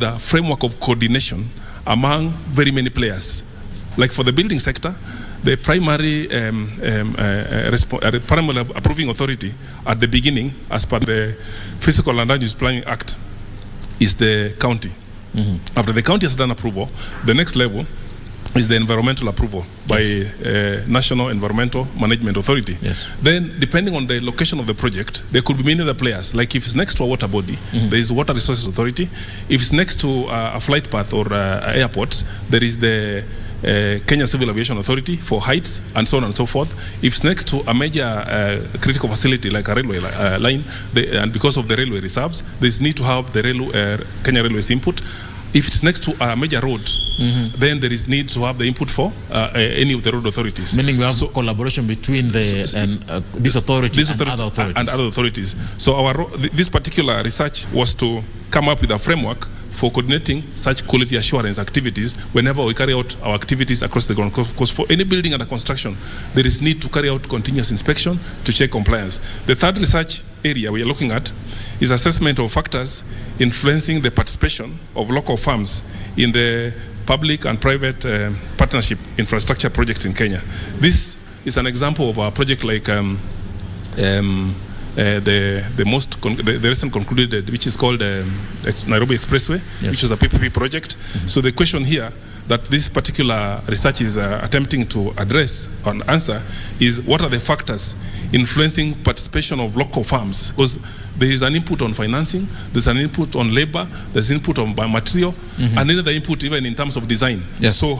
the framework of coordination among very many players. Like for the building sector, the primary approving authority at the beginning, as per the Physical and Land Use Planning Act, is the county. After the county has done approval, the next level is the environmental approval by National Environmental Management Authority. Then, depending on the location of the project, there could be many other players. Like if it's next to a water body, there is Water Resources Authority. If it's next to a flight path or airports, there is the Kenya Civil Aviation Authority for heights and so on and so forth. If it's next to a major critical facility like a railway line, and because of the railway reserves, there's need to have the Kenya Railways input. If it's next to a major road, then there is need to have the input for any of the road authorities. Meaning we have collaboration between these authorities and other authorities. So this particular research was to come up with a framework for coordinating such quality assurance activities whenever we carry out our activities across the ground. Because for any building under construction, there is need to carry out continuous inspection to check compliance. The third research area we are looking at is assessment of factors influencing the participation of local firms in the public and private partnership infrastructure projects in Kenya. This is an example of a project like the recent concluded, which is called Nairobi Expressway, which is a PPP project. So the question here that this particular research is attempting to address and answer is, what are the factors influencing participation of local firms? Because there is an input on financing, there's an input on labor, there's input on material, and another input even in terms of design. So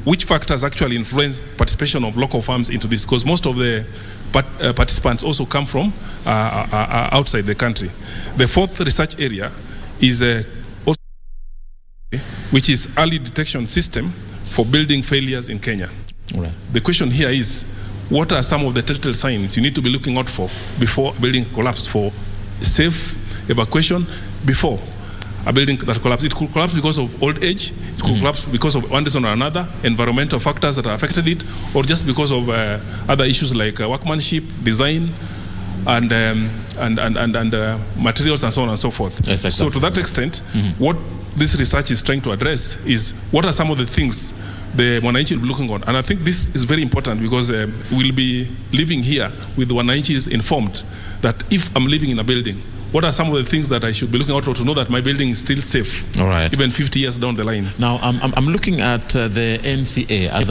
which factors actually influence participation of local firms into this? Because most of the participants also come from outside the country. The fourth research area is which is early detection system for building failures in Kenya. The question here is, what are some of the telltale signs you need to be looking out for before building collapse, for safe evacuation before a building that collapses? It could collapse because of old age, it could collapse because of one reason or another, environmental factors that affected it, or just because of other issues like workmanship, design, and materials and so on and so forth. So to that extent, what this research is trying to address is, what are some of the things the mwananchi will be looking on? And I think this is very important, because we'll be living here with the mwananchi informed that if I'm living in a building, what are some of the things that I should be looking out for to know that my building is still safe, even 50 years down the line? Now, I'm looking at the NCA as an